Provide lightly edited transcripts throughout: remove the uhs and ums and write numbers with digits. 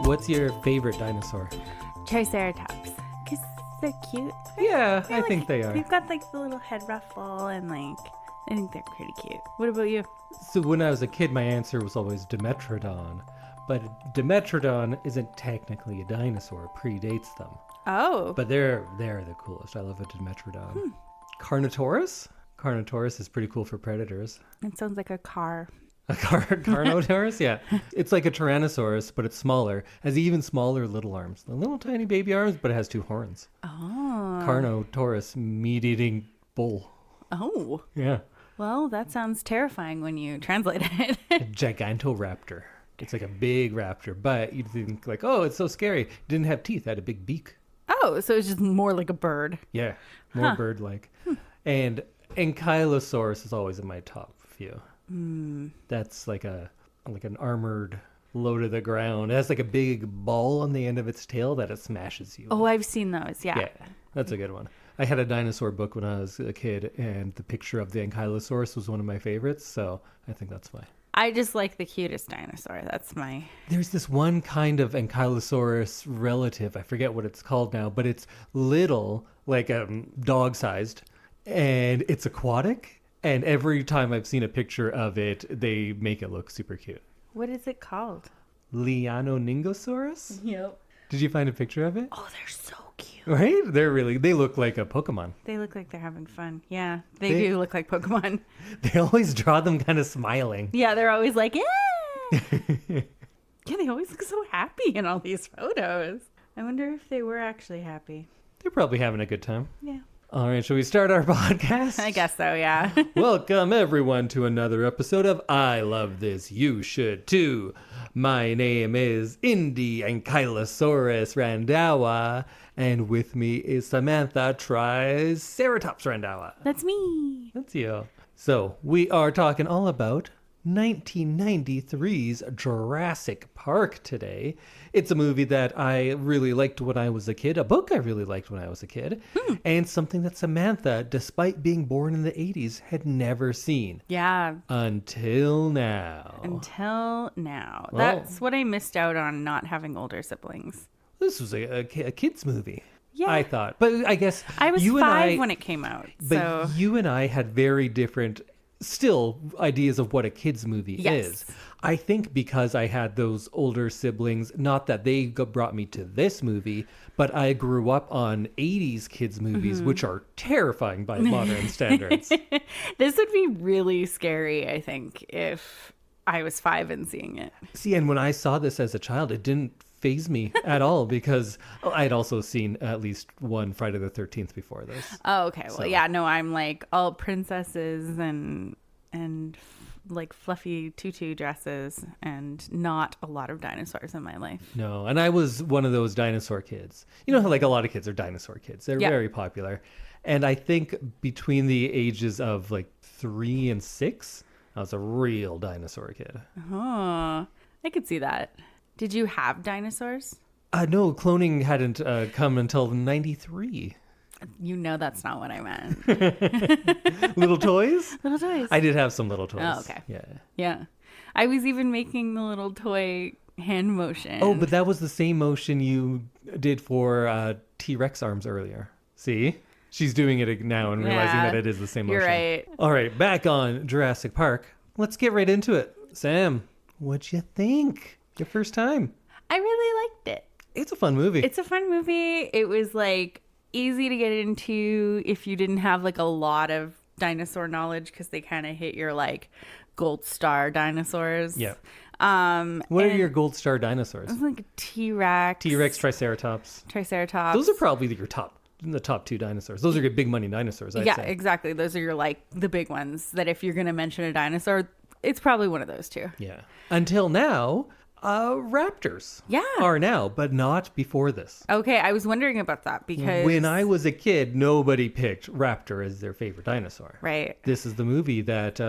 What's your favorite dinosaur? Triceratops. Because they're cute. Yeah, I think they are. They've got like the little head ruffle and like, I think they're pretty cute. What about you? So when I was a kid, my answer was always Dimetrodon. But Dimetrodon isn't technically a dinosaur. It predates them. Oh. But they're the coolest. I love a Dimetrodon. Carnotaurus? Carnotaurus is pretty cool for predators. It sounds like a car. A Carnotaurus? Yeah. It's like a Tyrannosaurus, but it's smaller. Has even smaller little arms. The little tiny baby arms, but it has 2 horns. Oh. Carnotaurus, meat-eating bull. Oh. Yeah. Well, that sounds terrifying when you translate it. A Gigantoraptor. It's like a big raptor, but you'd think like, oh, it's so scary. It didn't have teeth. It had a big beak. Oh, so it's just more like a bird. Yeah, more bird-like. And Ankylosaurus is always in my top few. That's like an armored, low to the ground. It has like a big ball on the end of its tail that it smashes you. Oh, I've seen those. Yeah. Yeah, that's a good one. I had a dinosaur book when I was a kid, and the picture of the Ankylosaurus was one of my favorites, so I think that's why. I just like the cutest dinosaur. That's my... There's this one kind of Ankylosaurus relative. I forget what it's called now, but it's little, like dog-sized, and it's aquatic. And every time I've seen a picture of it, they make it look super cute. What is it called? Leononingosaurus? Yep. Did you find a picture of it? Oh, they're so cute. Right? They look like a Pokemon. They look like they're having fun. Yeah, they do look like Pokemon. They always draw them kind of smiling. Yeah, they're always like, yeah. Yeah, they always look so happy in all these photos. I wonder if they were actually happy. They're probably having a good time. Yeah. All right, shall we start our podcast? I guess so, yeah. Welcome, everyone, to another episode of I Love This, You Should Too. My name is Indy Ankylosaurus Randhawa, and with me is Samantha Triceratops Randhawa. That's me. That's you. So, we are talking all about 1993's Jurassic Park today. It's a movie that I really liked when I was a kid, a book I really liked when I was a kid, and something that Samantha, despite being born in the 80s, had never seen. Yeah. Until now. Well, that's what I missed out on not having older siblings. This was a kid's movie. Yeah. I thought. But I guess I was you 5 when it came out. But you and I had very different ideas of what a kid's movie is. I think because I had those older siblings, not that they brought me to this movie, but I grew up on 80s kids movies, which are terrifying by modern standards. This would be really scary, I think, if I was 5 and seeing it. See, and when I saw this as a child, it didn't faze me at all because I'd also seen at least one Friday the 13th before this. Oh, okay. Well, yeah, no, I'm like all princesses and like fluffy tutu dresses and not a lot of dinosaurs in my life. No, and I was one of those dinosaur kids. You know how like a lot of kids are dinosaur kids. They're very popular. And I think between the ages of like 3 and 6, I was a real dinosaur kid. Oh, I could see that. Did you have dinosaurs? No, cloning hadn't come until 93. You know that's not what I meant. Little toys? Little toys. I did have some little toys. Oh, okay. Yeah. Yeah. I was even making the little toy hand motion. Oh, but that was the same motion you did for T-Rex arms earlier. See? She's doing it now and realizing that it is the same motion. You're right. All right, back on Jurassic Park. Let's get right into it. Sam, what'd you think? Your first time. I really liked it. It's a fun movie. It's a fun movie. It was like easy to get into if you didn't have like a lot of dinosaur knowledge because they kind of hit your like gold star dinosaurs. Yeah. What are your gold star dinosaurs? It's like a T-Rex. T-Rex, Triceratops. Triceratops. Those are probably the top 2 dinosaurs. Those are your big money dinosaurs, I'd say. Exactly. Those are your like the big ones that if you're going to mention a dinosaur, it's probably one of those 2. Yeah. Until now, raptors are now, but not before this. Okay, I was wondering about that because when I was a kid, nobody picked raptor as their favorite dinosaur. Right. This is the movie that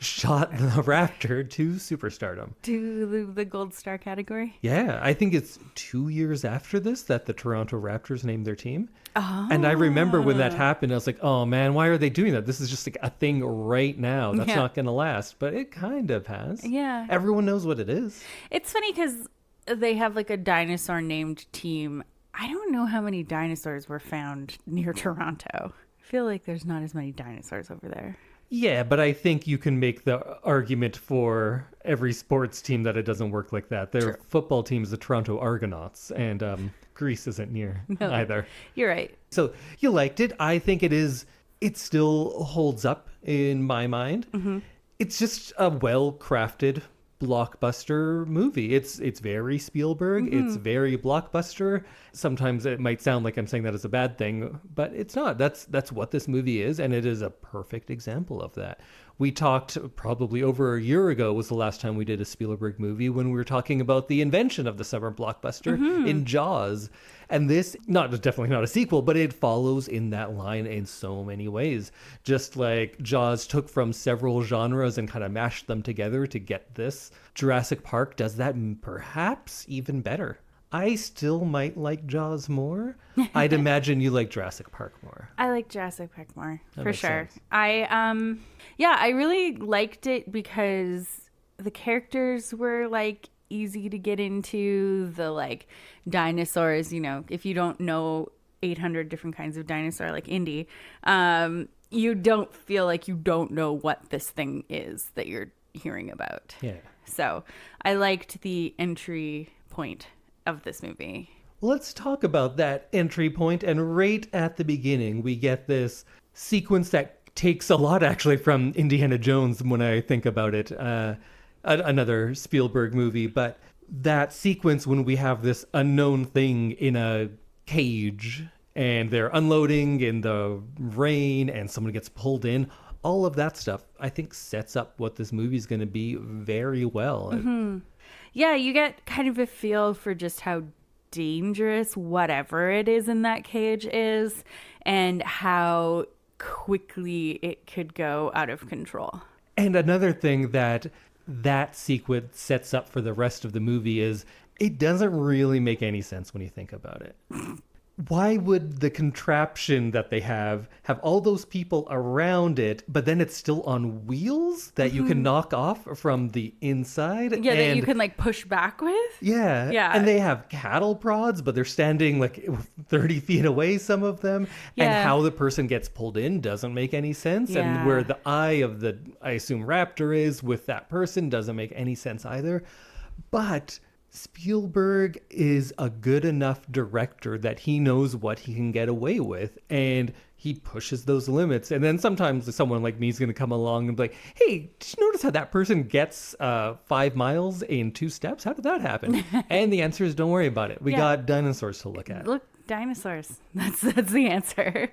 shot the raptor to superstardom. To the gold star category? Yeah, I think it's 2 years after this that the Toronto Raptors named their team. Oh. And I remember when that happened, I was like, oh man, why are they doing that? This is just like a thing right now. That's not going to last. But it kind of has. Yeah. Everyone knows what it is. It's funny because they have like a dinosaur named team. I don't know how many dinosaurs were found near Toronto. I feel like there's not as many dinosaurs over there. Yeah, but I think you can make the argument for every sports team that it doesn't work like that. Their football team is the Toronto Argonauts, and Greece isn't near either. You're right. So you liked it. I think it still holds up in my mind. Mm-hmm. It's just a well-crafted blockbuster movie. It's very Spielberg. Mm-hmm. It's very blockbuster. Sometimes it might sound like I'm saying that as a bad thing, but it's not. That's what this movie is, and it is a perfect example of that. We talked probably over a year ago was the last time we did a Spielberg movie when we were talking about the invention of the summer blockbuster in Jaws. And this, definitely not a sequel, but it follows in that line in so many ways. Just like Jaws took from several genres and kind of mashed them together to get this, Jurassic Park does that perhaps even better. I still might like Jaws more. I'd imagine you like Jurassic Park more. I like Jurassic Park more, that for sure. Sense. I really liked it because the characters were like easy to get into. The like dinosaurs, if you don't know 800 different kinds of dinosaur like Indy, you don't feel like you don't know what this thing is that you're hearing about. Yeah. So I liked the entry point of this movie. Let's talk about that entry point. And right at the beginning, we get this sequence that takes a lot actually from Indiana Jones when I think about it. Another Spielberg movie. But that sequence when we have this unknown thing in a cage and they're unloading in the rain and someone gets pulled in. All of that stuff, I think, sets up what this movie is going to be very well. Mm-hmm. Yeah, you get kind of a feel for just how dangerous whatever it is in that cage is and how quickly it could go out of control. And another thing that sequence sets up for the rest of the movie is it doesn't really make any sense when you think about it. Why would the contraption that they have all those people around it, but then it's still on wheels that you can knock off from the inside? Yeah, that you can like push back with? Yeah. Yeah. And they have cattle prods, but they're standing like 30 feet away, some of them. Yeah. And how the person gets pulled in doesn't make any sense. Yeah. And where the eye of the, I assume, raptor is with that person doesn't make any sense either. But Spielberg is a good enough director that he knows what he can get away with, and he pushes those limits. And then sometimes someone like me is going to come along and be like, hey, did you notice how that person gets 5 miles in 2 steps? How did that happen? And the answer is don't worry about it. We got dinosaurs to look at. Look, dinosaurs. That's the answer.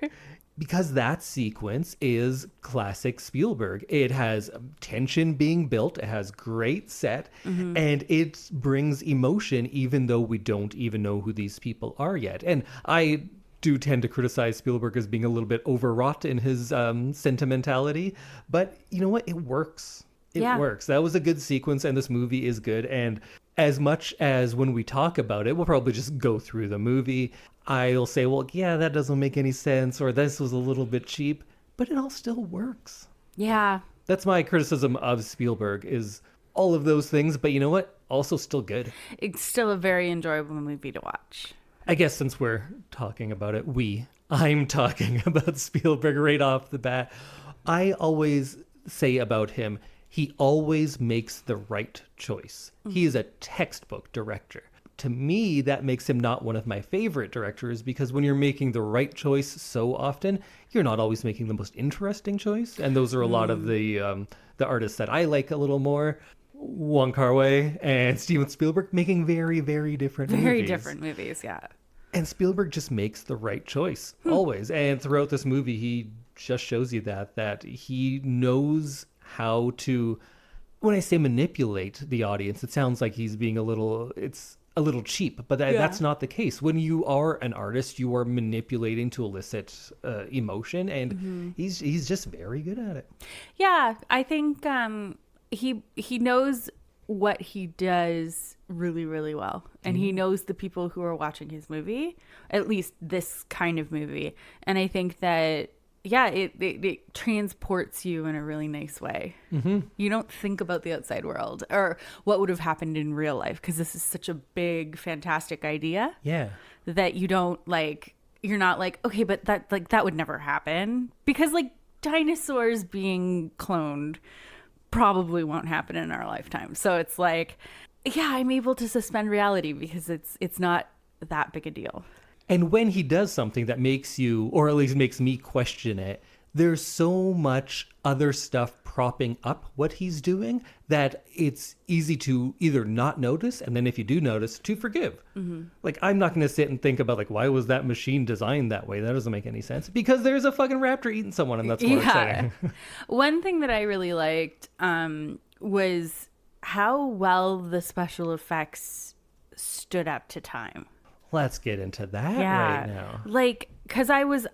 Because that sequence is classic Spielberg. It has tension being built. It has great set. Mm-hmm. And it brings emotion even though we don't even know who these people are yet. And I do tend to criticize Spielberg as being a little bit overwrought in his sentimentality. But you know what? It works. It works. That was a good sequence and this movie is good. And as much as when we talk about it, we'll probably just go through the movie. I'll say, well, yeah, that doesn't make any sense, or this was a little bit cheap, but it all still works. Yeah. That's my criticism of Spielberg is all of those things, but you know what? Also still good. It's still a very enjoyable movie to watch. I guess since we're talking about it, I'm talking about Spielberg right off the bat. I always say about him, he always makes the right choice. Mm-hmm. He is a textbook director. To me, that makes him not one of my favorite directors because when you're making the right choice so often, you're not always making the most interesting choice. And those are a lot of the artists that I like a little more. Wong Kar-wai and Steven Spielberg making very, very different movies. Very different movies, yeah. And Spielberg just makes the right choice, always. And throughout this movie, he just shows you that he knows how to, when I say manipulate the audience, it sounds like he's being a little cheap, but that's not the case. When you are an artist, you are manipulating to elicit emotion, and he's just very good at it. Yeah, I think he knows what he does really, really well, and he knows the people who are watching his movie, at least this kind of movie. And I think that yeah, it transports you in a really nice way. Mm-hmm. You don't think about the outside world or what would have happened in real life because this is such a big, fantastic idea. Yeah. That you don't like, you're not like, okay, but that would never happen because like dinosaurs being cloned probably won't happen in our lifetime. So it's like, yeah, I'm able to suspend reality because it's not that big a deal. And when he does something that makes you, or at least makes me question it, there's so much other stuff propping up what he's doing that it's easy to either not notice, and then if you do notice, to forgive. Mm-hmm. Like, I'm not going to sit and think about, like, why was that machine designed that way? That doesn't make any sense. Because there's a fucking raptor eating someone, and that's more exciting. One thing that I really liked was how well the special effects stood up to time. Let's get into that right now. Like, because I was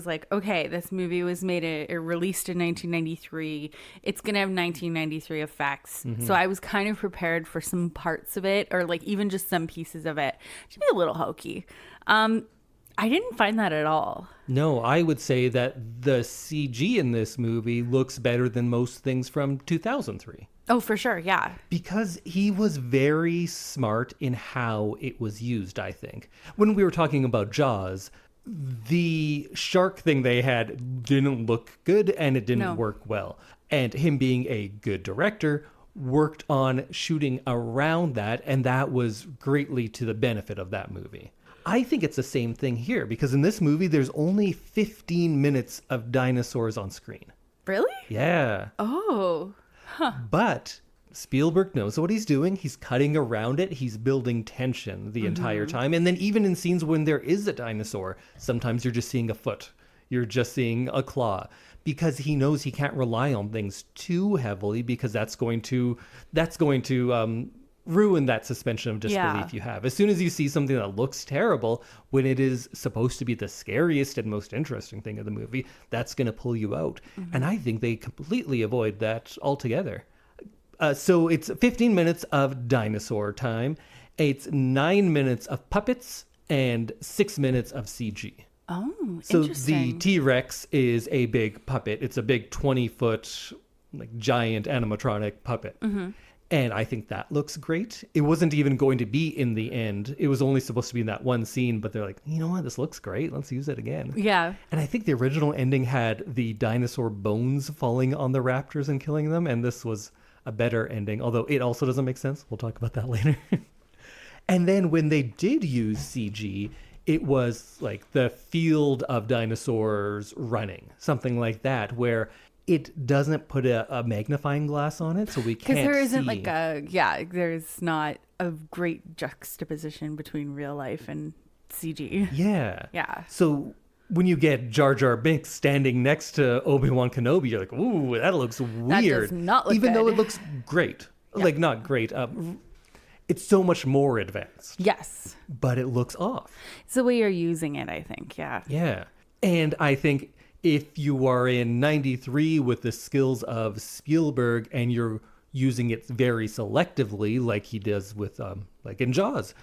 like, okay, this movie was released in 1993. It's going to have 1993 effects. Mm-hmm. So I was kind of prepared for some parts of it, or like even just some pieces of it to be a little hokey. I didn't find that at all. No, I would say that the CG in this movie looks better than most things from 2003. Oh, for sure, yeah. Because he was very smart in how it was used, I think. When we were talking about Jaws, the shark thing they had didn't look good and it didn't work well. And him being a good director worked on shooting around that, and that was greatly to the benefit of that movie. I think it's the same thing here, because in this movie, there's only 15 minutes of dinosaurs on screen. Really? Yeah. Oh. Huh. But Spielberg knows what he's doing. He's cutting around it. He's building tension the entire time. And then even in scenes when there is a dinosaur, sometimes you're just seeing a foot. You're just seeing a claw. Because he knows he can't rely on things too heavily, because that's going to ruin that suspension of disbelief you have. As soon as you see something that looks terrible, when it is supposed to be the scariest and most interesting thing of the movie, that's going to pull you out. Mm-hmm. And I think they completely avoid that altogether. So it's 15 minutes of dinosaur time. It's 9 minutes of puppets and 6 minutes of CG. Oh, so interesting. The T-Rex is a big puppet. It's a big 20-foot like giant animatronic puppet. Mm-hmm. And I think that looks great. It wasn't even going to be in the end. It was only supposed to be in that one scene, but they're like, you know what? This looks great. Let's use it again. Yeah. And I think the original ending had the dinosaur bones falling on the raptors and killing them. And this was a better ending, although it also doesn't make sense. We'll talk about that later. And then when they did use CG, it was like the field of dinosaurs running, something like that, where it doesn't put a magnifying glass on it, so we can't see. Because there isn't there's not a great juxtaposition between real life and CG. Yeah. Yeah. So when you get Jar Jar Binks standing next to Obi-Wan Kenobi, you're like, ooh, that looks weird. That does not look Even good. though it looks great. Yeah. Like, not great. It's so much more advanced. Yes. But it looks off. It's the way you're using it, I think. Yeah. Yeah. And I think if you are in 93 with the skills of Spielberg and you're using it very selectively, like he does with, like in Jaws,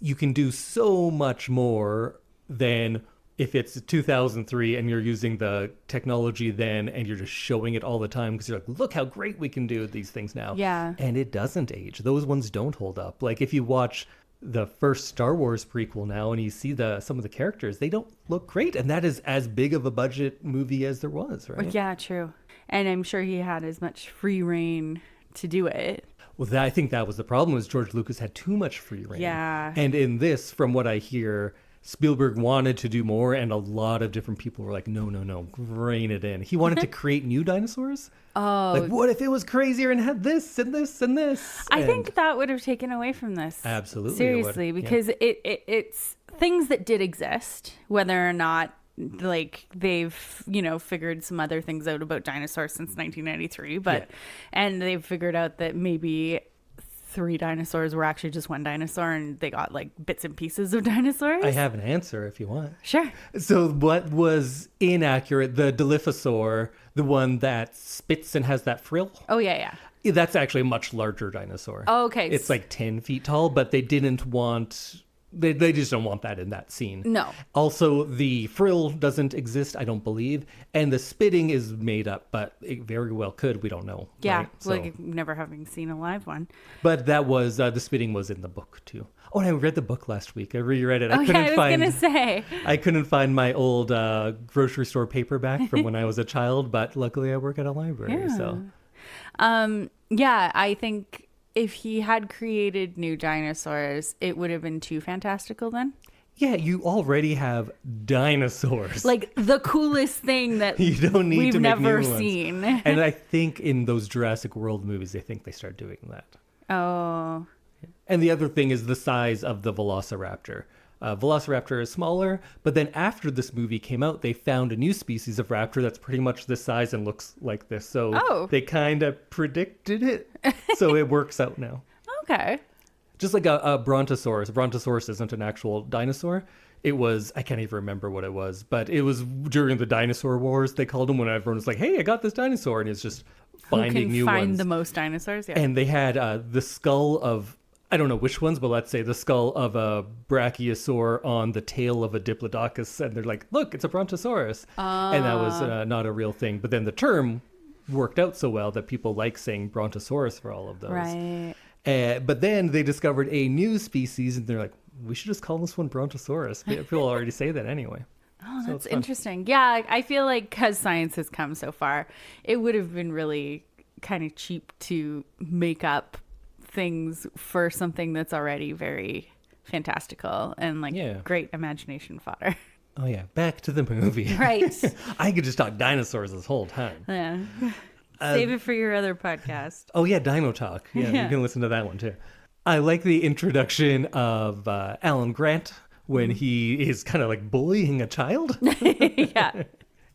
you can do so much more than if it's 2003 and you're using the technology then and you're just showing it all the time because you're like, look how great we can do these things now. Yeah. And it doesn't age. Those ones don't hold up. Like if you watch the first Star Wars prequel now and you see some of the characters, they don't look great. And that is as big of a budget movie as there was, right? Yeah, true. And I'm sure he had as much free reign to do it. Well, I think that was the problem, was George Lucas had too much free reign. Yeah. And in this, from what I hear, Spielberg wanted to do more, and a lot of different people were like, no, rein it in. He wanted to create new dinosaurs. Oh. Like, what if it was crazier and had this and this and this? I think that would have taken away from this. Absolutely. Seriously, because it's things that did exist, whether or not like they've, figured some other things out about dinosaurs since 1993, but and they've figured out that maybe 3 dinosaurs were actually just one dinosaur and they got like bits and pieces of dinosaurs. I have an answer if you want. Sure. So what was inaccurate, the Dilophosaur, the one that spits and has that frill? Oh, yeah. That's actually a much larger dinosaur. Oh, okay. It's like 10 feet tall, but they didn't want They just don't want that in that scene. No. Also, the frill doesn't exist, I don't believe. And the spitting is made up, but it very well could. We don't know. Yeah, right? like never having seen a live one. But that was, the spitting was in the book too. Oh, and I read the book last week. I reread it. I was going to say. I couldn't find my old grocery store paperback from when I was a child, but luckily I work at a library. Yeah. So, yeah, I think if he had created new dinosaurs, it would have been too fantastical then. yeah, you already have dinosaurs. Like the coolest thing that you don't need we've to make never new ones. seen. And I think in those Jurassic World movies, I think they start doing that. Oh. And the other thing is the size of the Velociraptor. Velociraptor is smaller, but then after this movie came out, they found a new species of raptor that's pretty much this size and looks like this. So they kind of predicted it. So it works out now. Okay. Just like a brontosaurus. A brontosaurus isn't an actual dinosaur. It was, I can't even remember what it was, but it was during the dinosaur wars, they called them, when everyone was like, hey, I got this dinosaur. And it's just finding new ones. Who can find the most dinosaurs? Yeah. And they had the skull of, I don't know which ones, but let's say the skull of a brachiosaur on the tail of a diplodocus. And they're like, look, it's a brontosaurus. And that was not a real thing. But then the term worked out so well that people like saying brontosaurus for all of those. Right. But then they discovered a new species, and they're like, we should just call this one brontosaurus. People already say that anyway. Oh, that's interesting. Yeah, I feel like because science has come so far, it would have been really kind of cheap to make up things for something that's already very fantastical and great imagination fodder. Oh, yeah. Back to the movie. Right. I could just talk dinosaurs this whole time. Yeah. Save it for your other podcast. Oh, yeah. Dino Talk. Yeah, you can listen to that one, too. I like the introduction of Alan Grant when he is kind of like bullying a child. Yeah.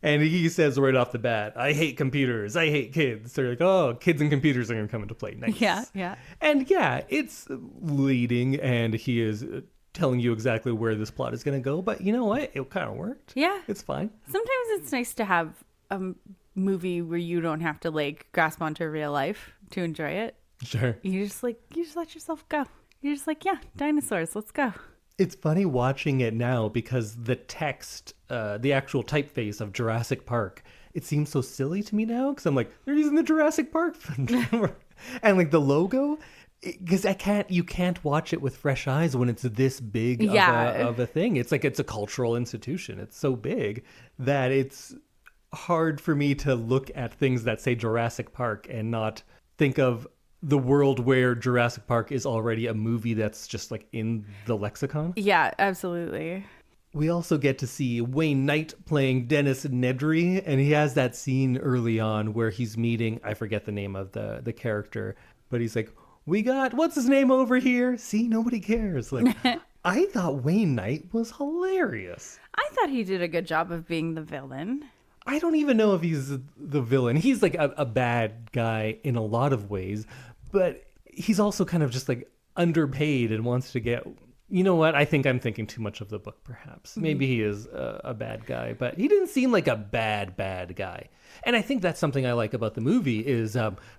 And he says right off the bat, I hate computers. I hate kids. They're like, oh, kids and computers are going to come into play. Nice. Yeah, yeah. And yeah, it's leading and he is telling you exactly where this plot is going to go. But you know what? It kind of worked. Yeah. It's fine. Sometimes it's nice to have a movie where you don't have to grasp onto real life to enjoy it. Sure. You just let yourself go. You're just like, yeah, dinosaurs, let's go. It's funny watching it now because the text, the actual typeface of Jurassic Park, it seems so silly to me now because I'm like, they're using the Jurassic Park and like the logo, because you can't watch it with fresh eyes when it's this big of a thing. It's like it's a cultural institution. It's so big that it's hard for me to look at things that say Jurassic Park and not think of the world where Jurassic Park is already a movie that's just like in the lexicon. Yeah, absolutely. We also get to see Wayne Knight playing Dennis Nedry, and he has that scene early on where he's meeting, I forget the name of the character, but he's like, we got, what's his name over here? See, nobody cares. Like, I thought Wayne Knight was hilarious. I thought he did a good job of being the villain. I don't even know if he's the villain. He's like a bad guy in a lot of ways, but he's also kind of just like underpaid and wants to get, you know what? I think I'm thinking too much of the book, perhaps. Maybe he is a bad guy, but he didn't seem like a bad guy. And I think that's something I like about the movie is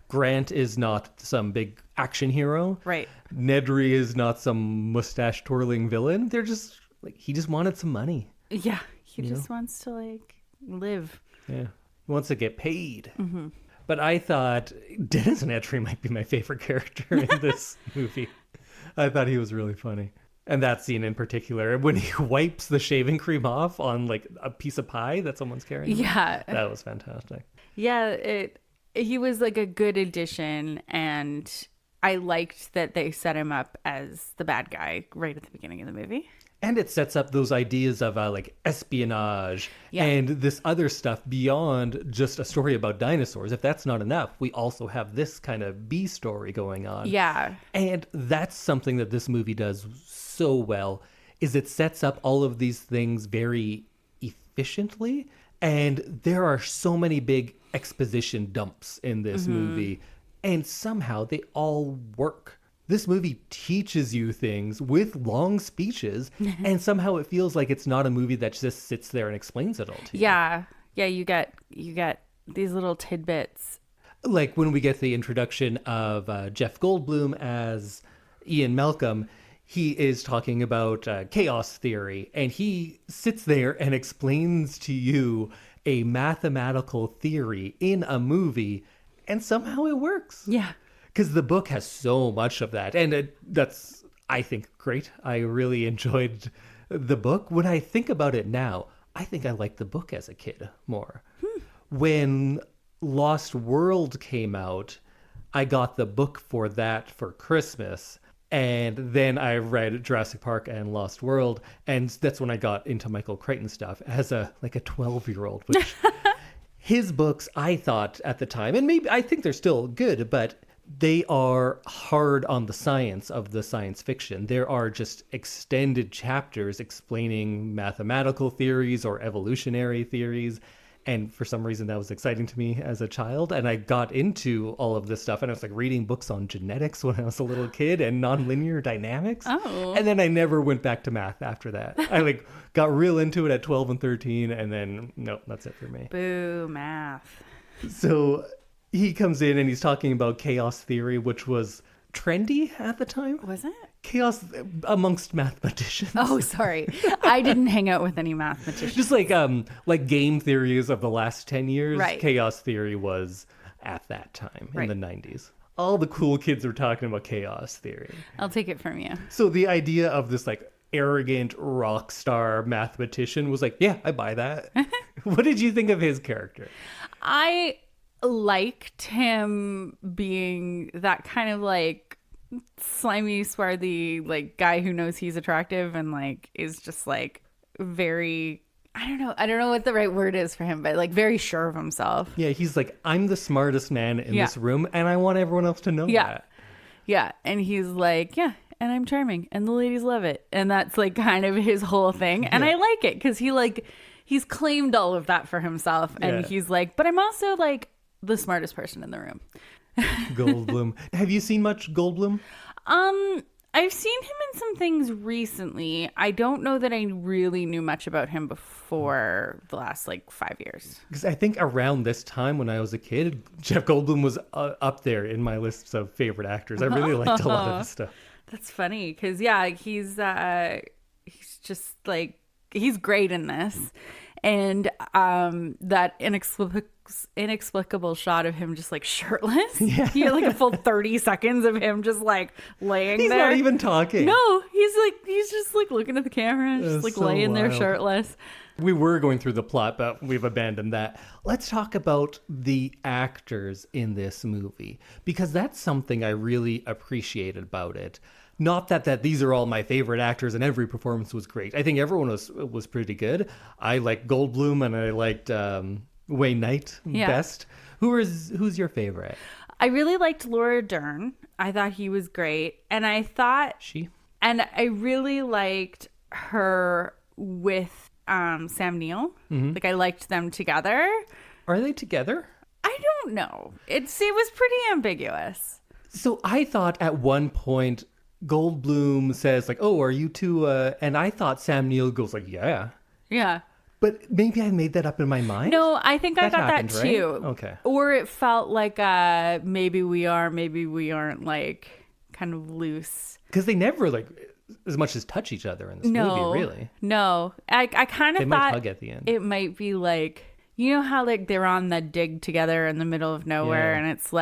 Grant is not some big action hero. Right. Nedry is not some mustache twirling villain. They're just like, he just wanted some money. Yeah. He just wants to live. Yeah. He wants to get paid. Mm-hmm. But I thought Dennis Nedry might be my favorite character in this movie. I thought he was really funny. And that scene in particular, when he wipes the shaving cream off on like a piece of pie that someone's carrying. Yeah. That was fantastic. Yeah, he was like a good addition, and I liked that they set him up as the bad guy right at the beginning of the movie. And it sets up those ideas of like espionage and this other stuff beyond just a story about dinosaurs. If that's not enough, we also have this kind of B story going on. Yeah. And that's something that this movie does so well, is it sets up all of these things very efficiently. And there are so many big exposition dumps in this movie. And somehow they all work. This movie teaches you things with long speeches, and somehow it feels like it's not a movie that just sits there and explains it all to you. Yeah. Yeah, you get these little tidbits. Like when we get the introduction of Jeff Goldblum as Ian Malcolm, he is talking about chaos theory, and he sits there and explains to you a mathematical theory in a movie, and somehow it works. Yeah. Because the book has so much of that, and that's, I think, great. I really enjoyed the book. When I think about it now, I think I liked the book as a kid more. When Lost World came out, I got the book for that for Christmas, and then I read Jurassic Park and Lost World, and that's when I got into Michael Crichton stuff as a 12-year-old, which his books, I thought at the time, and maybe I think they're still good, but they are hard on the science of the science fiction. There are just extended chapters explaining mathematical theories or evolutionary theories. And for some reason that was exciting to me as a child. And I got into all of this stuff, and I was like reading books on genetics when I was a little kid and nonlinear dynamics. Oh. And then I never went back to math after that. I got real into it at 12 and 13, and then no, that's it for me. Boo, math. So he comes in and he's talking about chaos theory, which was trendy at the time. Was it? Chaos amongst mathematicians. Oh, sorry. I didn't hang out with any mathematicians. Just like game theories of the last 10 years, right. Chaos theory was at that time in the 90s. All the cool kids were talking about chaos theory. I'll take it from you. So the idea of this arrogant rock star mathematician was yeah, I buy that. What did you think of his character? I liked him being that kind of slimy, swarthy guy who knows he's attractive and is just very, I don't know what the right word is for him, but very sure of himself. Yeah, he's I'm the smartest man in this room, and I want everyone else to know that. Yeah, and he's yeah, and I'm charming, and the ladies love it, and that's kind of his whole thing, and I like it because he's claimed all of that for himself, and he's but I'm also the smartest person in the room. Goldblum. Have you seen much Goldblum? I've seen him in some things recently. I don't know that I really knew much about him before the last 5 years. Because I think around this time when I was a kid, Jeff Goldblum was up there in my lists of favorite actors. I really liked a lot of his stuff. That's funny because he's just he's great in this. And that inexplicable shot of him just shirtless. Yeah. You had a full 30 seconds of him just laying He's there. He's not even talking. No, he's just looking at the camera and just laying there shirtless. We were going through the plot, but we've abandoned that. Let's talk about the actors in this movie, because that's something I really appreciated about it. Not that these are all my favorite actors and every performance was great. I think everyone was pretty good. I liked Goldblum and I liked Wayne Knight best. Who's your favorite? I really liked Laura Dern. I thought he was great. And I thought... And I really liked her with Sam Neill. Mm-hmm. I liked them together. Are they together? I don't know. It was pretty ambiguous. So I thought at one point... Goldblum says oh, are you two? And I thought Sam Neill goes yeah. Yeah. But maybe I made that up in my mind. No, I think I got happened, that too. Right? Okay. Or it felt maybe we are, maybe we aren't kind of loose. Because they never as much as touch each other in this movie, really. No. I kind of thought might hug at the end. It might be you know how they're on the dig together in the middle of nowhere and it's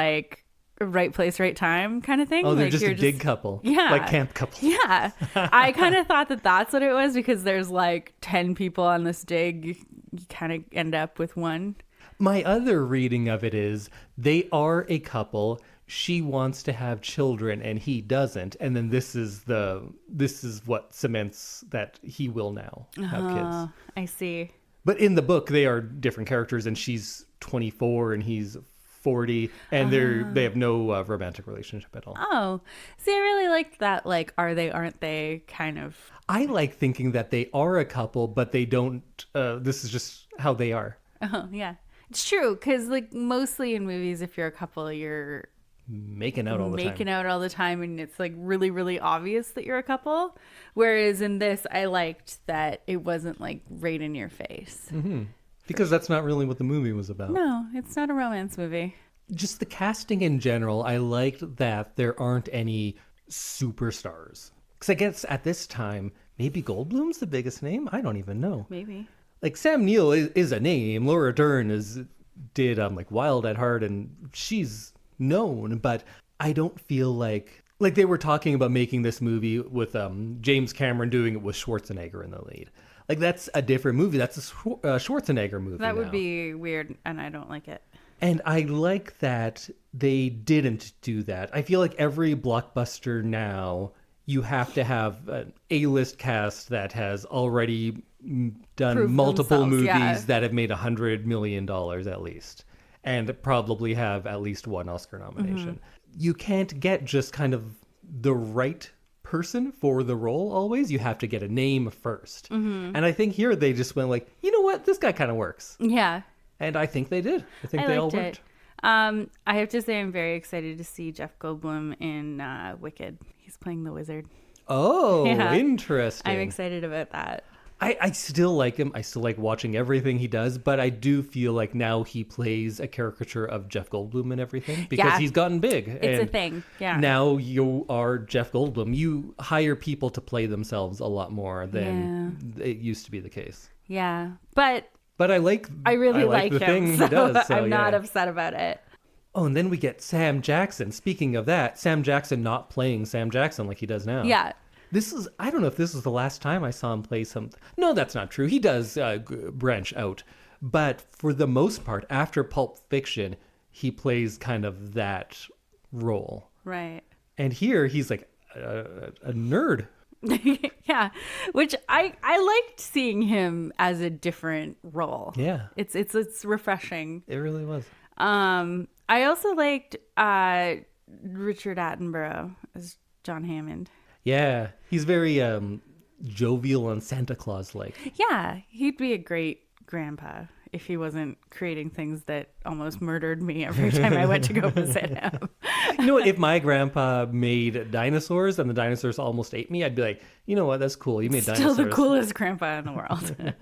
right place, right time kind of thing. Oh, they're just a dig couple. Yeah. Camp couple. Yeah. I kind of thought that's what it was because there's 10 people on this dig. You kind of end up with one. My other reading of it is they are a couple. She wants to have children and he doesn't. And then this is what cements that he will now have kids. I see. But in the book, they are different characters and she's 24 and he's 40 and they have no romantic relationship at all. Oh, see, I really liked that are they, aren't they kind of. I like thinking that they are a couple, but they don't, this is just how they are. Oh, yeah. It's true, because mostly in movies, if you're a couple, you're making out all the time. And it's really, really obvious that you're a couple. Whereas in this, I liked that it wasn't right in your face. Mm-hmm. Because that's not really what the movie was about. No, it's not a romance movie. Just the casting in general, I liked that there aren't any superstars. Because I guess at this time, maybe Goldblum's the biggest name? I don't even know. Maybe. Like, Sam Neill is a name. Laura Dern did like Wild at Heart, and she's known, but I don't feel like they were talking about making this movie with James Cameron doing it with Schwarzenegger in the lead. Like, that's a different movie. That's a Schwarzenegger movie. That would be weird, and I don't like it. And I like that they didn't do that. I feel like every blockbuster now, you have to have an A-list cast that has already done Prove multiple themselves, movies that have made $100 million at least, and probably have at least one Oscar nomination. Mm-hmm. You can't get just kind of the right person for the role always. You have to get a name first. Mm-hmm. And I think here they just went like, you know what, this guy kind of works. Yeah. And I think they did. I think they all worked. I have to say I'm very excited to see Jeff Goldblum in Wicked. He's playing the wizard. Oh, yeah. Interesting. I'm excited about that. I still like him. I still like watching everything he does, but I do feel like now he plays a caricature of Jeff Goldblum and everything because he's gotten big. It's a thing. Yeah. Now you are Jeff Goldblum. You hire people to play themselves a lot more than it used to be the case. Yeah. But I really like the him, thing he does. So, I'm not upset about it. Oh, and then we get Sam Jackson. Speaking of that, Sam Jackson not playing Sam Jackson like he does now. Yeah. I don't know if this is the last time I saw him play something. No, that's not true. He does branch out. But for the most part, after Pulp Fiction, he plays kind of that role. Right. And here he's like a nerd. Yeah, which I liked seeing him as a different role. Yeah. It's refreshing. It really was. I also liked Richard Attenborough as John Hammond. Yeah, he's very jovial and Santa Claus-like. Yeah, he'd be a great grandpa if he wasn't creating things that almost murdered me every time I went to go visit him. You know what? If my grandpa made dinosaurs and the dinosaurs almost ate me, I'd be like, you know what? That's cool. You made dinosaurs. Still the coolest grandpa in the world.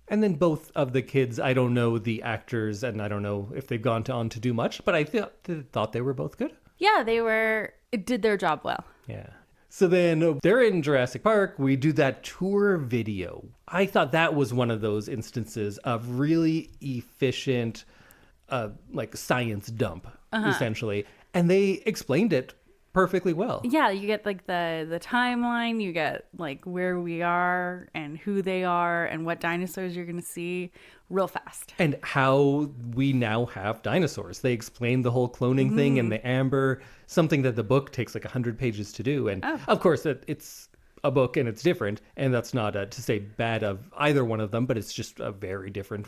And then both of the kids, I don't know the actors, and I don't know if they've gone on to do much, but I thought they were both good. Yeah, it did their job well. Yeah. So then they're in Jurassic Park. We do that tour video. I thought that was one of those instances of really efficient, like science dump, essentially. And they explained it perfectly well. Yeah, you get like the timeline, you get like where we are and who they are and what dinosaurs you're going to see real fast. And how we now have dinosaurs. They explained the whole cloning thing and the amber, something that the book takes like 100 pages to do. And of course, it's a book and it's different. And that's not to say bad of either one of them, but it's just a very different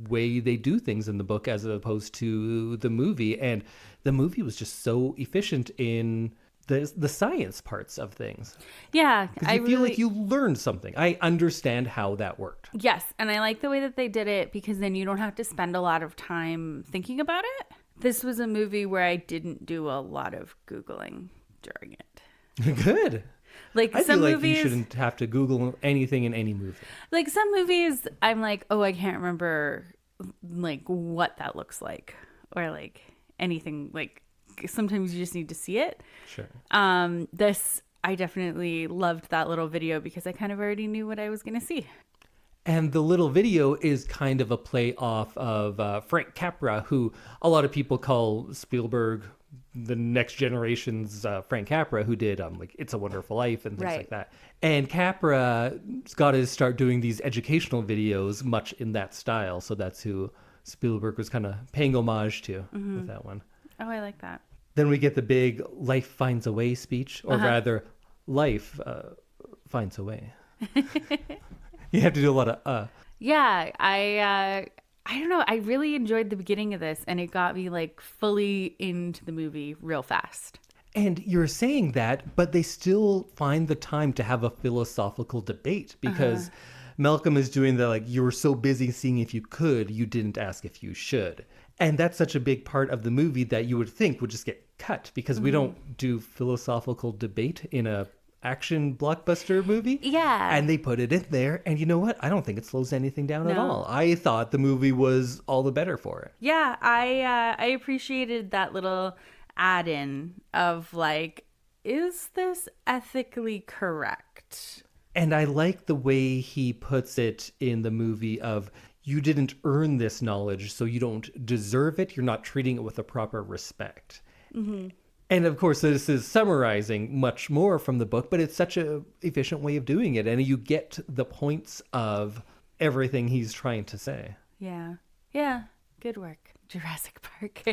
way they do things in the book as opposed to the movie. And the movie was just so efficient in the science parts of things. Yeah. I feel like you learned something. I understand how that worked. Yes. And I like the way that they did it because then you don't have to spend a lot of time thinking about it. This was a movie where I didn't do a lot of Googling during it. Good. Like I some feel like movies, you shouldn't have to Google anything in any movie. Like some movies, I'm like, oh, I can't remember like what that looks like or like anything. Like sometimes you just need to see it. Sure. This, I definitely loved that little video because I kind of already knew what I was going to see. And the little video is kind of a play off of Frank Capra, who a lot of people call Spielberg the next generation's Frank Capra, who did like It's a Wonderful Life and things like that. And Capra's got to start doing these educational videos much in that style. So that's who Spielberg was kind of paying homage to with that one. Oh, I like that. Then we get the big life finds a way speech, or rather life finds a way. You have to do a lot of Yeah, I don't know. I really enjoyed the beginning of this, and it got me like fully into the movie real fast. And you're saying that, but they still find the time to have a philosophical debate because Malcolm is doing the like, you were so busy seeing if you could, you didn't ask if you should. And that's such a big part of the movie that you would think would just get cut because we don't do philosophical debate in a action blockbuster movie. Yeah. And they put it in there. And you know what? I don't think it slows anything down at all. I thought the movie was all the better for it. Yeah. I appreciated that little add-in of like, is this ethically correct? And I like the way he puts it in the movie of, you didn't earn this knowledge, so you don't deserve it. You're not treating it with a proper respect. Mm-hmm. And of course, this is summarizing much more from the book, but it's such a efficient way of doing it. And you get the points of everything he's trying to say. Yeah. Yeah. Good work, Jurassic Park.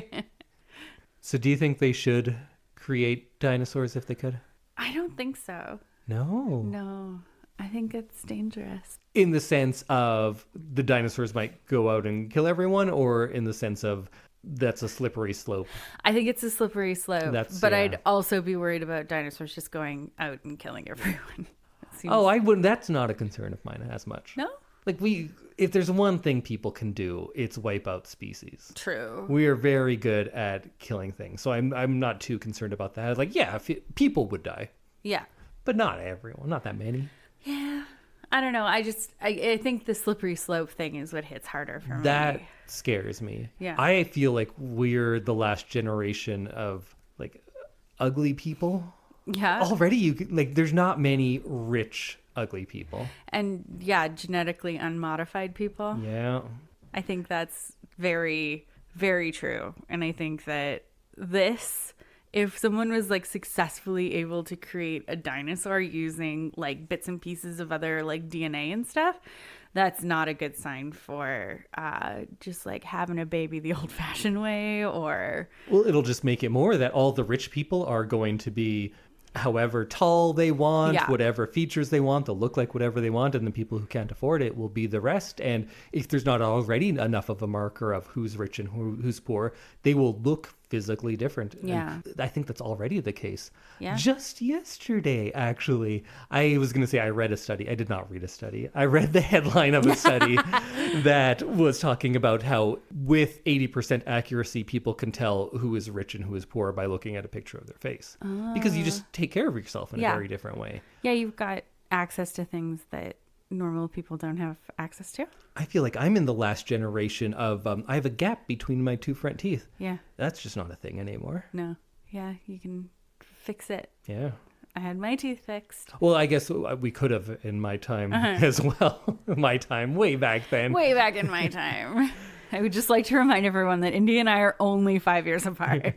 So do you think they should create dinosaurs if they could? I don't think so. No. No. I think it's dangerous. In the sense of the dinosaurs might go out and kill everyone, or in the sense of that's a slippery slope? I think it's a slippery slope. But I'd also be worried about dinosaurs just going out and killing everyone. I wouldn't. That's not a concern of mine as much. No? Like if there's one thing people can do, it's wipe out species. True. We are very good at killing things. So I'm not too concerned about that. Like, yeah, people would die. Yeah. But not everyone, not that many. Yeah. I don't know. I think the slippery slope thing is what hits harder for me. That scares me. Yeah. I feel like we're the last generation of like ugly people. Yeah. Already there's not many rich ugly people. And yeah, genetically unmodified people. Yeah. I think that's very, very true. And I think that if someone was like successfully able to create a dinosaur using like bits and pieces of other like DNA and stuff, that's not a good sign for just like having a baby the old fashioned way. Or well, it'll just make it more that all the rich people are going to be however tall they want, whatever features they want, they'll look like whatever they want, and the people who can't afford it will be the rest. And if there's not already enough of a marker of who's rich and who's poor, they will look physically different. Yeah. And I think that's already the case. Yeah. Just yesterday, actually, I was going to say I read a study. I did not read a study. I read the headline of a study that was talking about how with 80% accuracy, people can tell who is rich and who is poor by looking at a picture of their face. Because you just take care of yourself in a very different way. Yeah, you've got access to things that normal people don't have access to. I feel like I'm in the last generation of I have a gap between my two front teeth. Yeah. That's just not a thing anymore. No. Yeah, you can fix it. Yeah. I had my teeth fixed. Well, I guess we could have in my time as well. My time, way back then. Way back in my time. I would just like to remind everyone that Indy and I are only 5 years apart.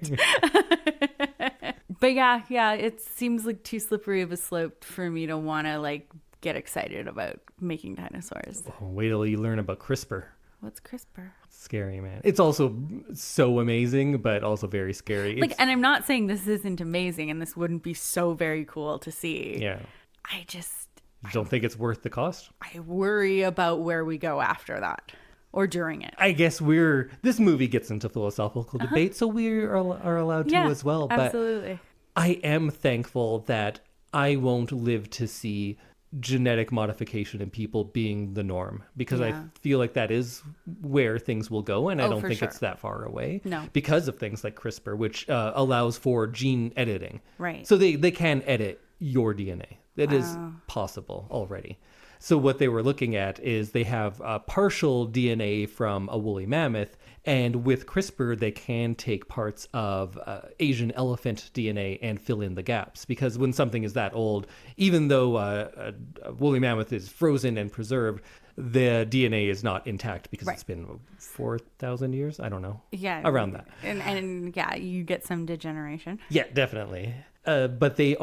But yeah, it seems like too slippery of a slope for me to want to like get excited about making dinosaurs. Oh, wait till you learn about CRISPR. What's CRISPR? Scary, man. It's also so amazing, but also very scary. And I'm not saying this isn't amazing and this wouldn't be so very cool to see. Yeah. I just... You don't think it's worth the cost? I worry about where we go after that. Or during it. I guess this movie gets into philosophical debate, so we are allowed to as well. Absolutely. But I am thankful that I won't live to see genetic modification in people being the norm, because I feel like that is where things will go, and I don't think it's that far away. No. Because of things like CRISPR, which allows for gene editing. Right. So they can edit your DNA. It is possible already. So what they were looking at is they have partial DNA from a woolly mammoth, and with CRISPR, they can take parts of Asian elephant DNA and fill in the gaps. Because when something is that old, even though a woolly mammoth is frozen and preserved, the DNA is not intact because it's been 4,000 years. I don't know. Yeah. Around that. And yeah, you get some degeneration. Yeah, definitely. But they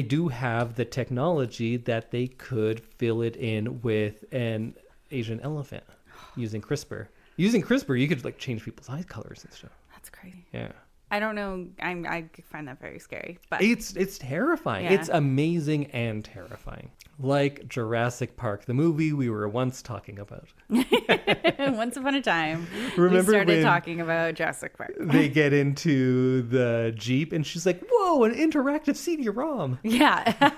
do have the technology that they could fill it in with an Asian elephant using CRISPR. Using CRISPR, you could like change people's eye colors and stuff. That's crazy. Yeah. I don't know. I find that very scary. But it's terrifying. Yeah. It's amazing and terrifying. Like Jurassic Park, the movie we were once talking about. Once upon a time, Remember we started when talking about Jurassic Park. They get into the Jeep and she's like, whoa, an interactive CD-ROM. Yeah.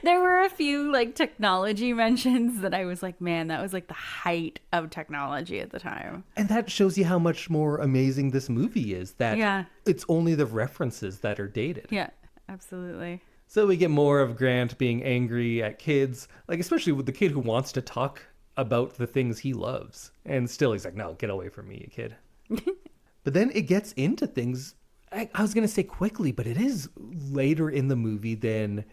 There were a few like technology mentions that I was like, man, that was like the height of technology at the time. And that shows you how much more amazing this movie is, that it's only the references that are dated. Yeah, absolutely. So we get more of Grant being angry at kids, like especially with the kid who wants to talk about the things he loves. And still he's like, no, get away from me, you kid. But then it gets into things I was going to say quickly, but it is later in the movie than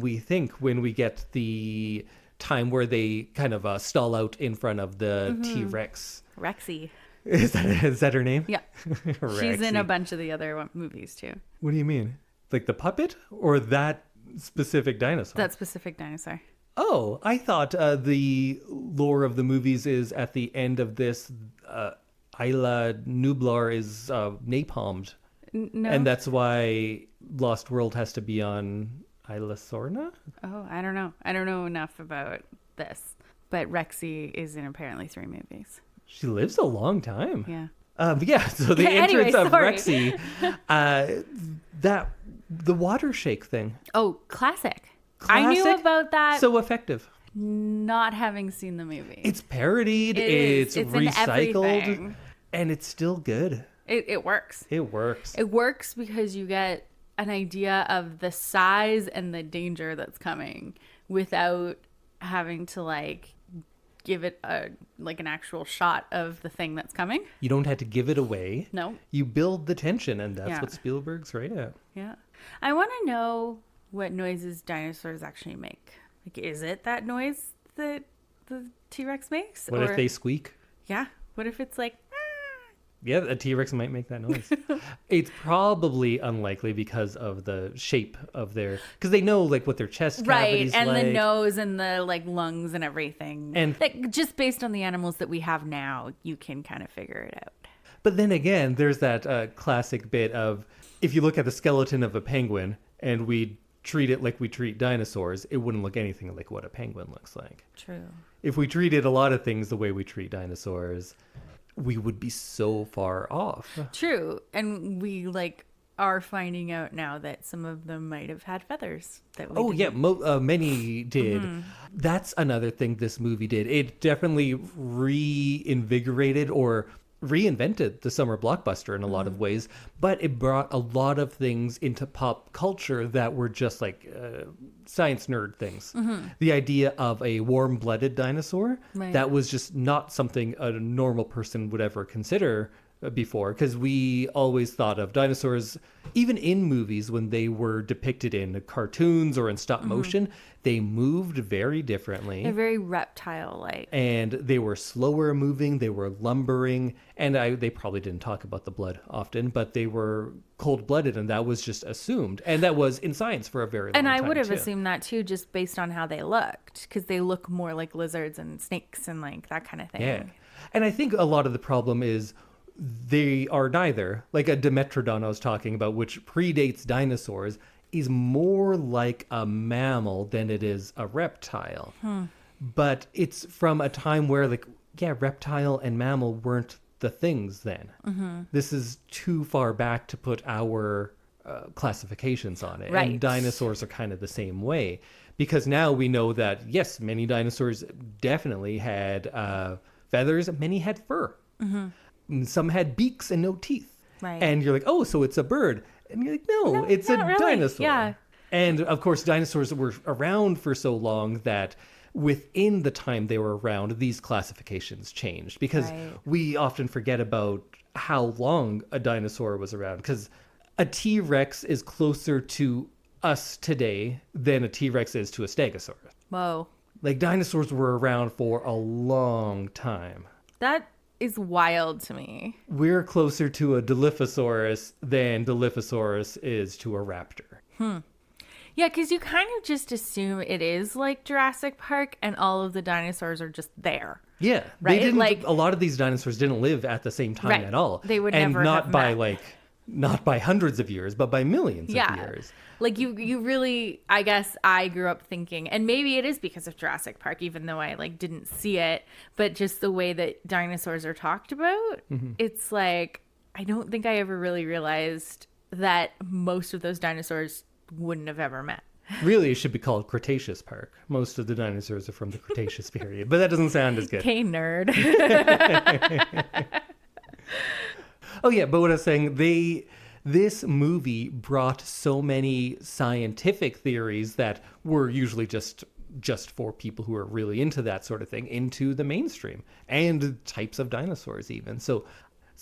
we think, when we get the time where they kind of stall out in front of the T-Rex. Rexy. Is that her name? Yeah. She's in a bunch of the other movies too. What do you mean? Like the puppet or that specific dinosaur? That specific dinosaur. Oh, I thought the lore of the movies is at the end of this, Isla Nublar is napalmed. No. And that's why Lost World has to be on Isla Sorna? Oh, I don't know. I don't know enough about this. But Rexy is in apparently 3 movies. She lives a long time. Yeah. Yeah, so the Anyway, entrance of sorry. Rexy, the water shake thing. Oh, classic. I knew about that. So effective. Not having seen the movie. It's parodied, It's in recycled, everything. and it's still good. It works. It works. It works because you get an idea of the size and the danger that's coming without having to like give it an actual shot of the thing that's coming. You don't have to give it away. No. You build the tension, and that's Yeah. what Spielberg's right at. Yeah. I want to know what noises dinosaurs actually make. Like, is it that noise that the T-Rex makes? What if they squeak? Yeah. What if it's like... Yeah, a T-Rex might make that noise. It's probably unlikely because of the shape of their... Because they know, like, what their chest cavity's and like. the nose and the, like, lungs and everything. And like, just based on the animals that we have now, you can kind of figure it out. But then again, there's that classic bit of, if you look at the skeleton of a penguin and we treat it like we treat dinosaurs, it wouldn't look anything like what a penguin looks like. True. If we treated a lot of things the way we treat dinosaurs, we would be so far off. True. And we, like, are finding out now that some of them might have had feathers. That we didn't. Many did. That's another thing this movie did. It definitely reinvigorated or reinvented the summer blockbuster in a lot of ways, but it brought a lot of things into pop culture that were just like science nerd things. The idea of a warm-blooded dinosaur, Right. that was just not something a normal person would ever consider before, because we always thought of dinosaurs, even in movies when they were depicted in cartoons or in stop motion, they moved very differently. They're very reptile-like. And they were slower moving, they were lumbering, and they probably didn't talk about the blood often, but they were cold-blooded, and that was just assumed. And that was in science for a very long time, And I would have too. assumed that, too, just based on how they looked, because they look more like lizards and snakes and, like, that kind of thing. Yeah. And I think a lot of the problem is they are neither. Like a Dimetrodon I was talking about, which predates dinosaurs, is more like a mammal than it is a reptile. But it's from a time where, like, yeah, reptile and mammal weren't the things then. This is too far back to put our classifications on it. Right. And dinosaurs are kind of the same way. Because now we know that, yes, many dinosaurs definitely had feathers, many had fur. And some had beaks and no teeth. Right. And you're like, oh, so it's a bird. And you're like, no, it's a not really. dinosaur. Yeah. And of course, dinosaurs were around for so long that within the time they were around, these classifications changed. Because Right. we often forget about how long a dinosaur was around. Because a T-Rex is closer to us today than a T-Rex is to a stegosaurus. Whoa. Like, dinosaurs were around for a long time. That is wild to me. We're closer to a Dilophosaurus than Dilophosaurus is to a raptor. Yeah, because you kind of just assume it is like Jurassic Park and all of the dinosaurs are just there. Yeah, Right? They didn't. Like- a lot of these dinosaurs didn't live at the same time Right. at all. They would and never not have by met. not by hundreds of years, but by millions of Yeah. years. Like you really, I guess I grew up thinking, and maybe it is because of Jurassic Park, even though I like didn't see it, but just the way that dinosaurs are talked about, it's like, I don't think I ever really realized that most of those dinosaurs wouldn't have ever met. Really, it should be called Cretaceous Park. Most of the dinosaurs are from the Cretaceous period, but that doesn't sound as good. Okay, nerd. Oh yeah, but what I was saying, this movie brought so many scientific theories that were usually just for people who are really into that sort of thing into the mainstream, and types of dinosaurs even. So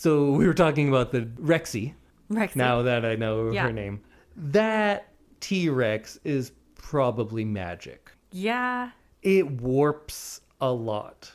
we were talking about the Rexy, Rexy. Now that I know her name. That T-Rex is probably magic. Yeah. It warps a lot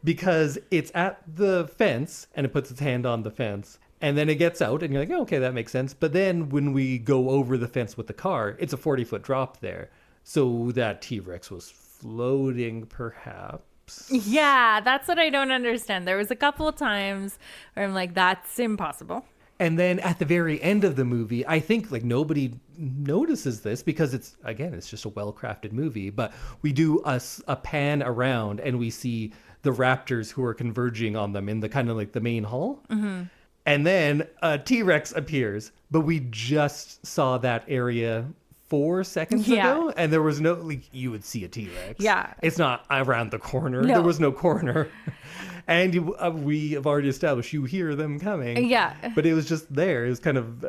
because it's at the fence and it puts its hand on the fence and then it gets out and you're like, oh, okay, that makes sense. But then when we go over the fence with the car, it's a 40-foot drop there. So that T-Rex was floating perhaps. Yeah, that's what I don't understand. There was a couple of times where I'm like, that's impossible. And then at the very end of the movie, I think like nobody notices this because it's just a well-crafted movie. But we do a pan around and we see the raptors who are converging on them in the kind of like the main hall. Mm-hmm. And then a T-Rex appears. But we just saw that area 4 seconds ago. And there was no, like, you would see a T-Rex. Yeah. It's not around the corner. No. There was no corner. And we have already established you hear them coming. Yeah. But it was just there. It was kind of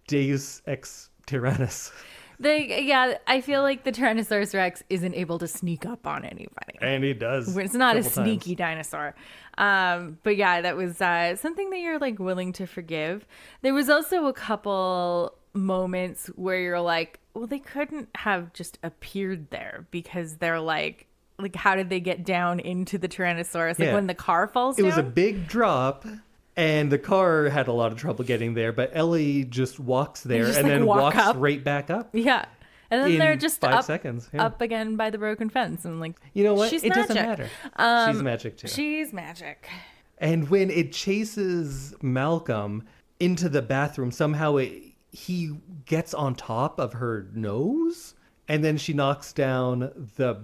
Deus ex Tyrannus. I feel like the Tyrannosaurus Rex isn't able to sneak up on anybody. And he does. It's not a sneaky dinosaur. But yeah, that was something that you're like willing to forgive. There was also a couple moments where you're like, well, they couldn't have just appeared there because they're like, how did they get down into the Tyrannosaurus? Like when the car falls down? It was a big drop, and the car had a lot of trouble getting there, but Ellie just walks there and then walks right back up. Yeah. And then they're just 5 seconds. Yeah. Up again by the broken fence. And like, you know what? She's it magic. Doesn't matter. She's magic too. She's magic. And when it chases Malcolm into the bathroom, somehow he gets on top of her nose, and then she knocks down the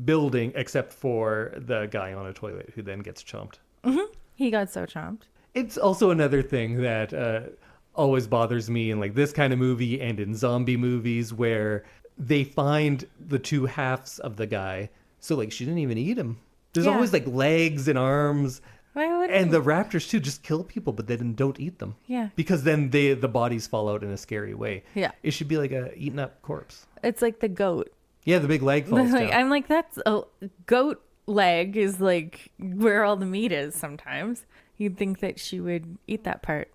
building except for the guy on a toilet who then gets chomped. Mm-hmm. He got so chomped. It's also another thing that always bothers me in like this kind of movie and in zombie movies where they find the two halves of the guy. So like she didn't even eat him. There's always like legs and arms. And the raptors too just kill people, but then don't eat them. Yeah. Because then the bodies fall out in a scary way. Yeah. It should be like a eaten up corpse. It's like the goat. Yeah, the big leg falls down. I'm like, that's a goat leg is like where all the meat is sometimes. You'd think that she would eat that part.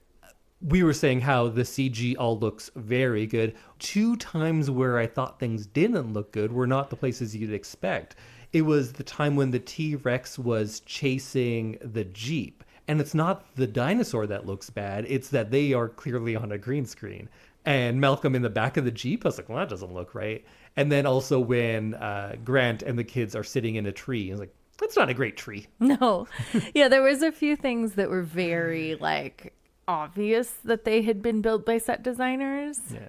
We were saying how the CG all looks very good. 2 times where I thought things didn't look good were not the places you'd expect. It was the time when the T-Rex was chasing the Jeep. And it's not the dinosaur that looks bad. It's that they are clearly on a green screen. And Malcolm in the back of the Jeep, I was like, well, that doesn't look right. And then also when Grant and the kids are sitting in a tree, I was like, that's not a great tree. No. Yeah, there was a few things that were very, like, obvious that they had been built by set designers. Yeah.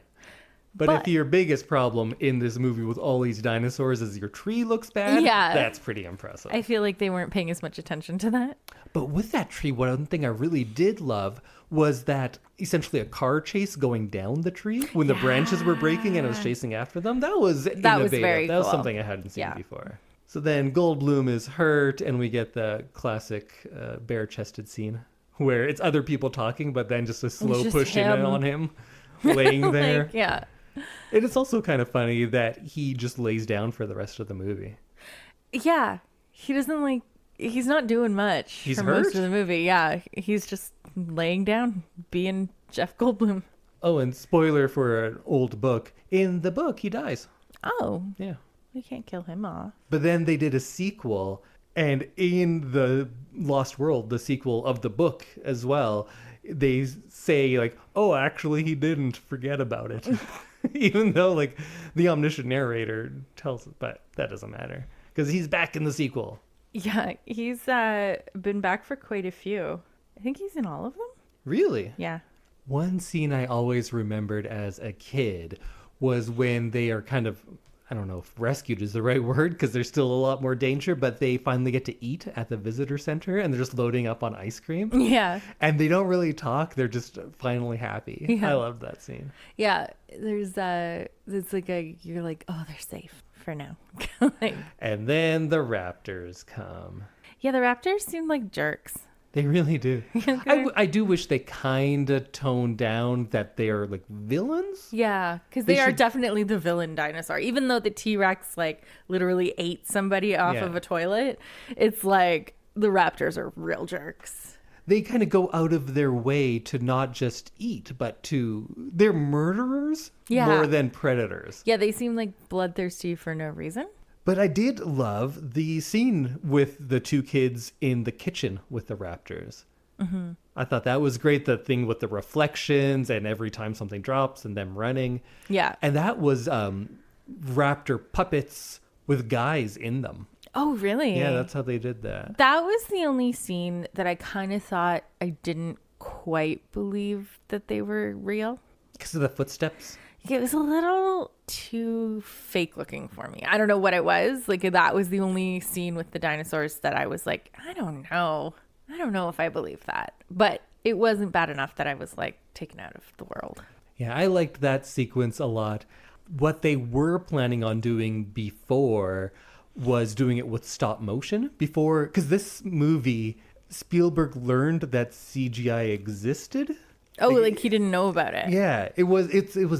But if your biggest problem in this movie with all these dinosaurs is your tree looks bad, that's pretty impressive. I feel like they weren't paying as much attention to that. But with that tree, one thing I really did love was that essentially a car chase going down the tree when the branches were breaking and it was chasing after them. That was innovative. That was very That was something I hadn't seen before. So then Goldblum is hurt and we get the classic bare-chested scene where it's other people talking, but then just a slow push in on him laying there. Yeah. And it's also kind of funny that he just lays down for the rest of the movie. Yeah. He doesn't he's not doing much for most of the movie. Yeah. He's just laying down, being Jeff Goldblum. Oh, and spoiler for an old book. In the book, he dies. Oh. Yeah. We can't kill him off. But then they did a sequel. And in the Lost World, the sequel of the book as well, they say like, oh, actually, he didn't forget about it. Even though like the omniscient narrator tells it, but that doesn't matter because he's back in the sequel. Yeah, he's been back for quite a few. I think he's in all of them. Really? Yeah. One scene I always remembered as a kid was when they are kind of, I don't know if rescued is the right word because there's still a lot more danger, but they finally get to eat at the visitor center and they're just loading up on ice cream. Yeah. And they don't really talk. They're just finally happy. Yeah. I loved that scene. Yeah. There's it's like you're like, oh, they're safe for now. And then the raptors come. Yeah. The raptors seem like jerks. They really do. I do wish they kind of toned down that they're like villains. Yeah, because they are definitely the villain dinosaur. Even though the T-Rex like literally ate somebody off of a toilet, it's like the raptors are real jerks. they kind of go out of their way to not just eat, but they're murderers more than predators. Yeah, they seem like bloodthirsty for no reason. But I did love the scene with the two kids in the kitchen with the raptors. Mm-hmm. I thought that was great. The thing with the reflections and every time something drops and them running. Yeah. And that was raptor puppets with guys in them. Oh, really? Yeah, that's how they did that. That was the only scene that I kind of thought I didn't quite believe that they were real. Because of the footsteps? It was a little too fake looking for me. I don't know what it was. Like, that was the only scene with the dinosaurs that I was like, I don't know. I don't know if I believe that. But it wasn't bad enough that I was like taken out of the world. Yeah, I liked that sequence a lot. What they were planning on doing before was doing it with stop motion before, because this movie, Spielberg learned that CGI existed. Oh, like he didn't know about it. Yeah, it was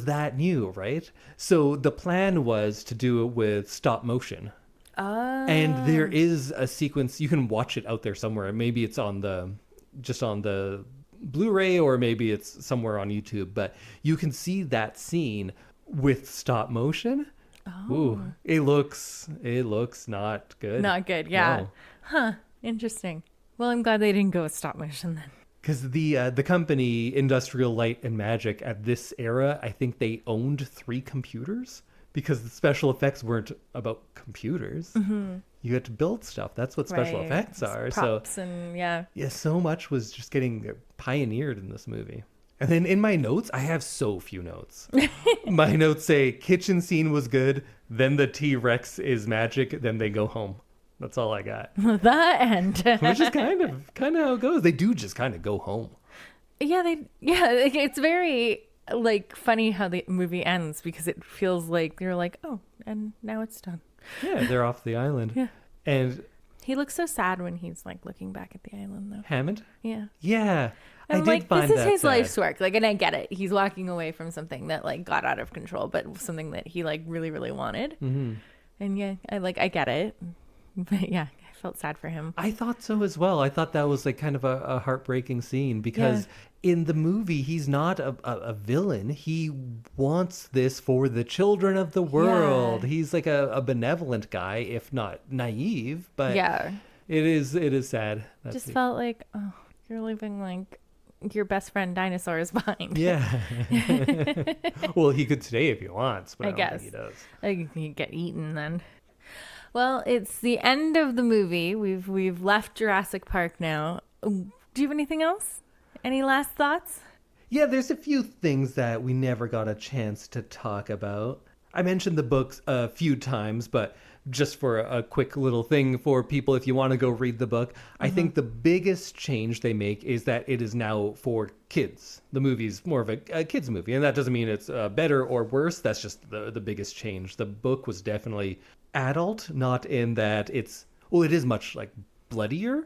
that new, right? So the plan was to do it with stop motion. Oh. And there is a sequence, you can watch it out there somewhere. Maybe it's on the Blu-ray, or maybe it's somewhere on YouTube, but you can see that scene with stop motion. Oh. Ooh, it looks not good. Not good, yeah. No. Huh, interesting. Well, I'm glad they didn't go with stop motion then. Because the company Industrial Light and Magic at this era, I think they owned 3 computers because the special effects weren't about computers. Mm-hmm. You had to build stuff. That's what special effects are. Props and yeah, so much was just getting pioneered in this movie. And then in my notes, I have so few notes. My notes say kitchen scene was good, then the T-Rex is magic, then they go home. That's all I got. The end. Which is kind of how it goes. They do just kind of go home. Yeah, it's very like funny how the movie ends because it feels like you're like, oh, and now it's done. Yeah, they're off the island. Yeah. And he looks so sad when he's like looking back at the island though. Hammond? Yeah. Yeah. And I did find this is that his sad. life's work. Like, and I get it. He's walking away from something that like got out of control, but something that he like really, really wanted. Mm-hmm. And yeah, I get it. But yeah, I felt sad for him. I thought so as well. I thought that was like kind of a heartbreaking scene because in the movie, he's not a villain. He wants this for the children of the world. Yeah. He's like a benevolent guy, if not naive. But yeah, it is sad. Just felt like, oh, you're leaving like your best friend dinosaurs behind. Yeah. Well, he could stay if he wants, but I don't think he does. Like, he'd get eaten then. Well, it's the end of the movie. We've left Jurassic Park now. Do you have anything else? Any last thoughts? Yeah, there's a few things that we never got a chance to talk about. I mentioned the books a few times, but just for a quick little thing for people, if you want to go read the book, I think the biggest change they make is that it is now for kids. The movie's more of a kids movie, and that doesn't mean it's better or worse. That's just the biggest change. The book was definitely adult, not in that it is much like bloodier,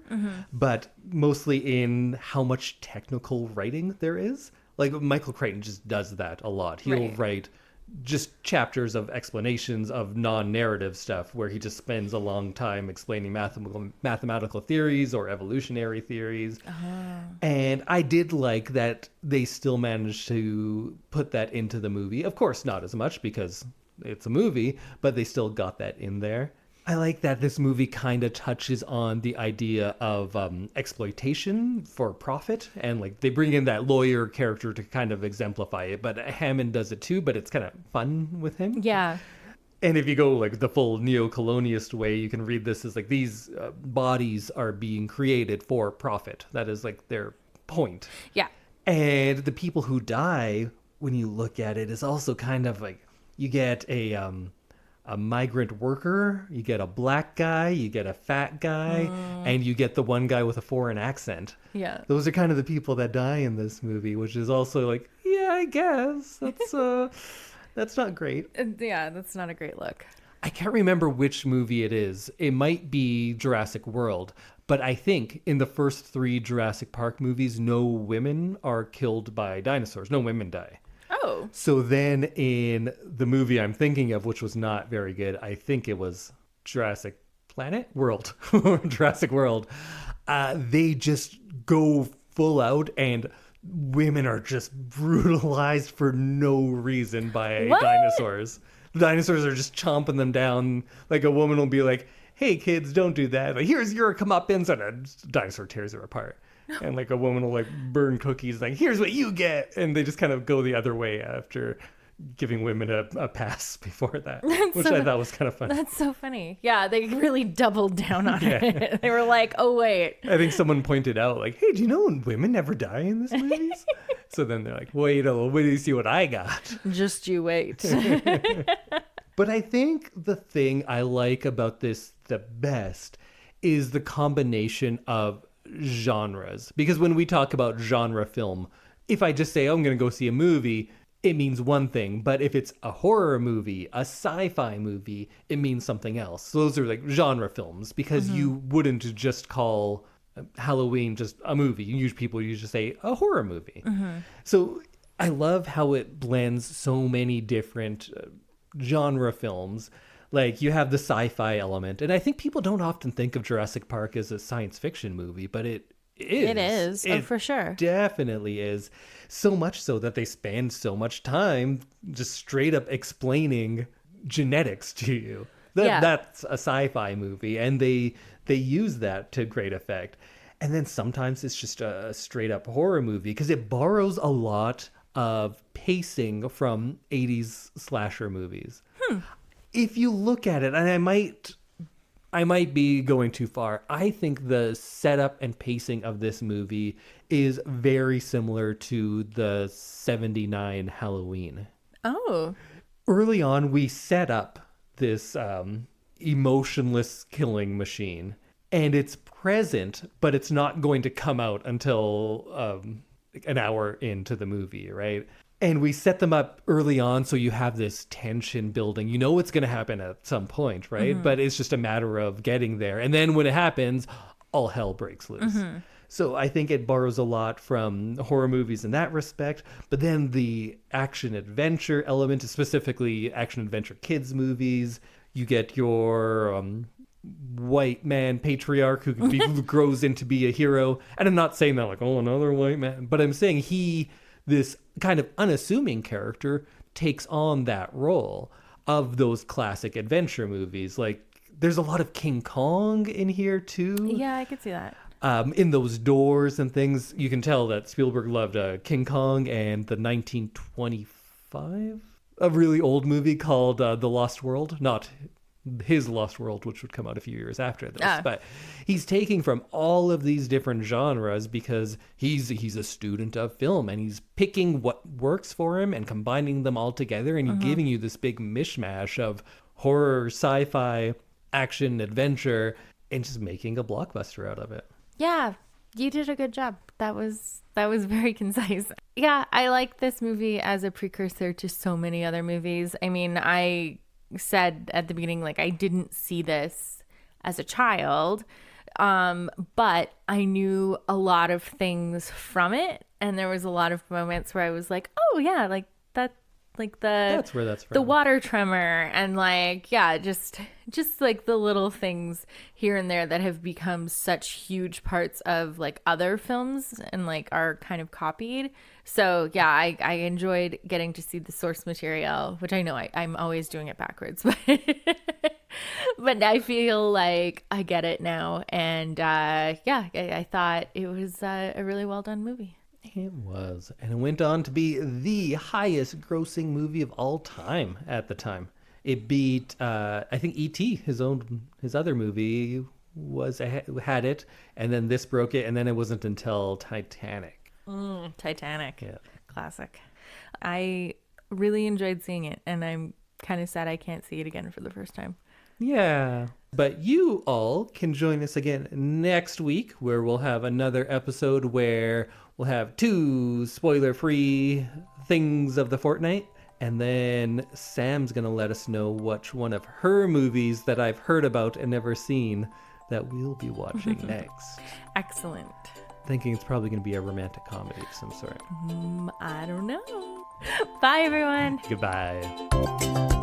but mostly in how much technical writing there is. Like Michael Crichton just does that a lot. He'll write just chapters of explanations of non-narrative stuff where he just spends a long time explaining mathematical theories or evolutionary theories. And I did like that they still managed to put that into the movie. Of course, not as much because it's a movie, but they still got that in there. I like that this movie kind of touches on the idea of exploitation for profit, and like they bring in that lawyer character to kind of exemplify it, but Hammond does it too, but it's kind of fun with him. Yeah. And if you go like the full neo-colonialist way, you can read this as like these bodies are being created for profit. That is like their point. Yeah. And the people who die, when you look at it, is also kind of like, you get a migrant worker, you get a black guy, you get a fat guy, and you get the one guy with a foreign accent. Yeah. Those are kind of the people that die in this movie, which is also like, yeah, I guess. That's not great. Yeah, that's not a great look. I can't remember which movie it is. It might be Jurassic World, but I think in the first 3 Jurassic Park movies, no women are killed by dinosaurs. No women die. Oh. So then in the movie I'm thinking of, which was not very good, I think it was Jurassic World. they just go full out, and women are just brutalized for no reason by dinosaurs. The dinosaurs are just chomping them down. Like, a woman will be like, hey, kids, don't do that. Like, here's your comeuppance, and a dinosaur tears her apart. And, like, a woman will, like, burn cookies, like, here's what you get. And they just kind of go the other way after giving women a pass before that, which I thought was kind of funny. That's so funny. Yeah, they really doubled down on it. They were like, oh, wait. I think someone pointed out, like, hey, do you know when women never die in this movies? So then they're like, wait a little, wait till you see what I got. Just you wait. But I think the thing I like about this the best is the combination of genres. Because when we talk about genre film, if I just say, oh, I'm going to go see a movie, it means one thing. But if it's a horror movie, a sci-fi movie, it means something else. So those are like genre films, because you wouldn't just call Halloween just a movie. People usually say a horror movie. So I love how it blends so many different genre films. Like, you have the sci-fi element, and I think people don't often think of Jurassic Park as a science fiction movie, but it is. It is. Oh, for sure. Definitely is. So much so that they spend so much time just straight up explaining genetics to you. That's a sci-fi movie, and they use that to great effect. And then sometimes it's just a straight up horror movie, because it borrows a lot of pacing from 80s slasher movies. If you look at it, and I might be going too far, I think the setup and pacing of this movie is very similar to the 79 Halloween. Oh. Early on, we set up this emotionless killing machine, and it's present, but it's not going to come out until an hour into the movie, right? And we set them up early on, so you have this tension building. You know what's going to happen at some point, right? But it's just a matter of getting there. And then when it happens, all hell breaks loose. So I think it borrows a lot from horror movies in that respect. But then the action-adventure element, specifically action-adventure kids movies, you get your white man patriarch who grows into be a hero. And I'm not saying that like, oh, another white man. But I'm saying this kind of unassuming character takes on that role of those classic adventure movies. Like, there's a lot of King Kong in here too. Yeah, I could see that. In those doors and things, you can tell that Spielberg loved King Kong and the 1925, a really old movie called The Lost World. Not his Lost World, which would come out a few years after this. But he's taking from all of these different genres because he's a student of film, and he's picking what works for him and combining them all together, and giving you this big mishmash of horror, sci-fi, action, adventure, and just making a blockbuster out of it. Yeah, you did a good job. That was very concise. Yeah, I like this movie as a precursor to so many other movies. I mean, I said at the beginning, like, I didn't see this as a child, but I knew a lot of things from it, and there was a lot of moments where I was like, oh yeah, like that, like that's where that's from. The water tremor, and like, yeah, just like the little things here and there that have become such huge parts of like other films and like are kind of copied. So yeah, I enjoyed getting to see the source material, which I know I'm always doing it backwards, but I feel like I get it now. And yeah, I thought it was a really well done movie. It was. And it went on to be the highest grossing movie of all time at the time. It beat, I think, E.T., his other movie, had it. And then this broke it. And then it wasn't until Titanic. Titanic. Yeah. Classic. I really enjoyed seeing it. And I'm kind of sad I can't see it again for the first time. Yeah. But you all can join us again next week, where we'll have another episode where we'll have 2 spoiler-free things of the fortnight. And then Sam's going to let us know which one of her movies that I've heard about and never seen that we'll be watching next. Excellent. Thinking it's probably going to be a romantic comedy of some sort. I don't know. Bye, everyone. Goodbye.